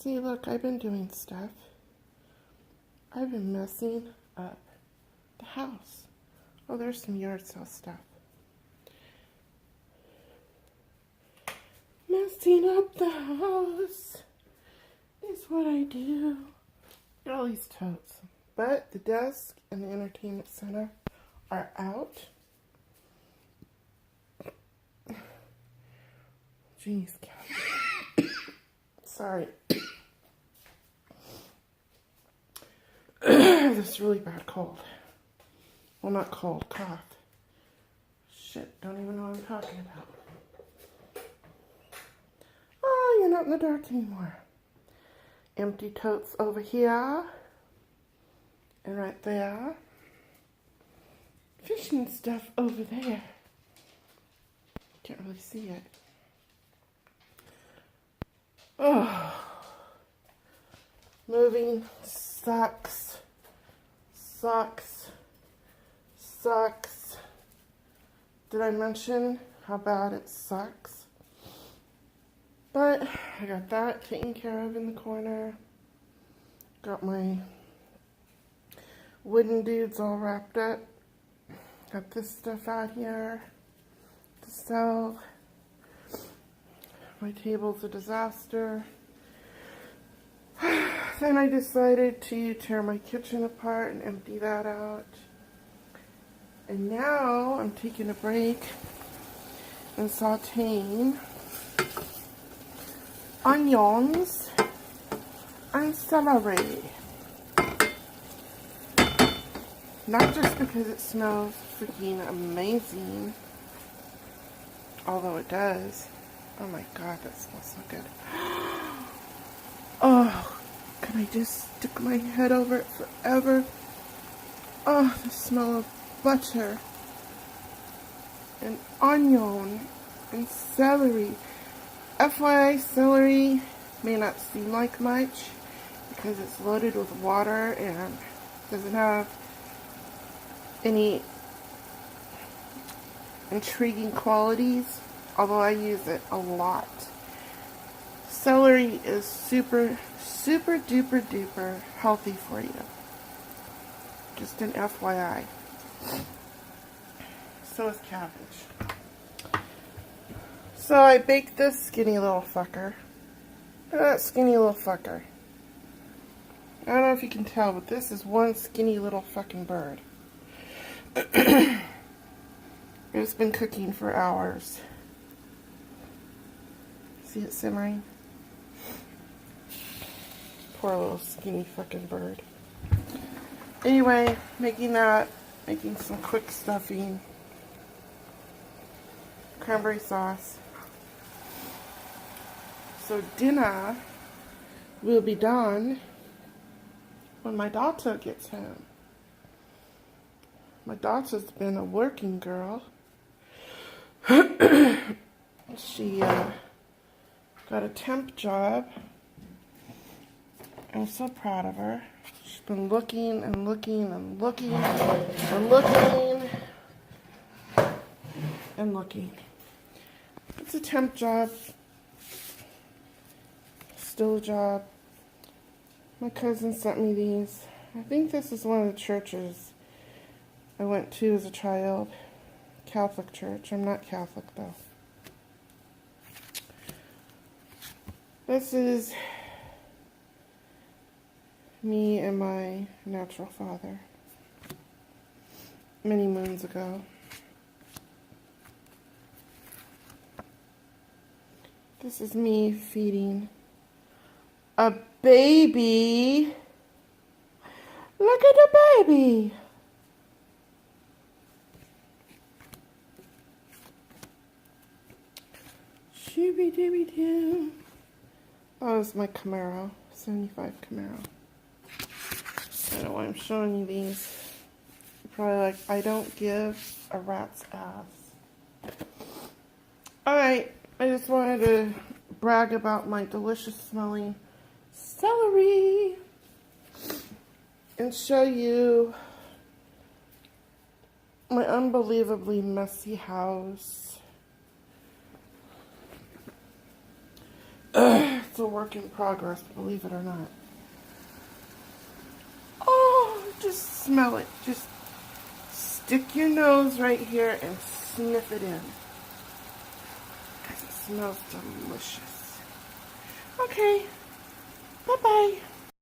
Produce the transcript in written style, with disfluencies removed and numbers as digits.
See, look, I've been doing stuff. I've been messing up the house. Oh, there's some yard sale stuff. Messing up the house is what I do. Look at all these totes. But the desk and the entertainment center are out. Jeez, cat. Sorry. I have this really bad cold. Well, not cold, cough. Shit, don't even know what I'm talking about. Oh, you're not in the dark anymore. Empty totes over here. And right there. Fishing stuff over there. Can't really see it. Oh. Moving sucks. Sucks. Sucks. Did I mention how bad it sucks? But I got that taken care of in the corner. Got my wooden dudes all wrapped up. Got this stuff out here to sell. My table's a disaster. Then I decided to tear my kitchen apart and empty that out. And now I'm taking a break and sauteing onions and celery. Not just because it smells freaking amazing, although it does. Oh my god, that smells so good. Oh, can I just stick my head over it forever? Oh, the smell of butter and onion and celery. FYI, celery may not seem like much because it's loaded with water and doesn't have any intriguing qualities, although I use it a lot. Celery is super duper duper healthy for you. Just an FYI. So is cabbage. So I baked this skinny little fucker. Look at that skinny little fucker. I don't know if you can tell, but this is one skinny little fucking bird. It's been cooking for hours. See it simmering? Poor little skinny fucking bird. Anyway, making some quick stuffing. Cranberry sauce. So dinner will be done when my daughter gets home. My daughter's been a working girl. She got a temp job. I'm so proud of her. She's been looking and looking and looking and looking and looking. It's a temp job. Still a job. My cousin sent me these. I think this is one of the churches I went to as a child. Catholic church. I'm not Catholic though. This is me and my natural father. Many moons ago. This is me feeding a baby. Look at the baby. Shooby dooby doo. That was my Camaro, 75 Camaro. I don't know why I'm showing you these. You're probably like, I don't give a rat's ass. Alright, I just wanted to brag about my delicious smelling celery and show you my unbelievably messy house. It's a work in progress, believe it or not. Oh, just smell it. Just stick your nose right here and sniff it in. Because it smells delicious. Okay. Bye-bye.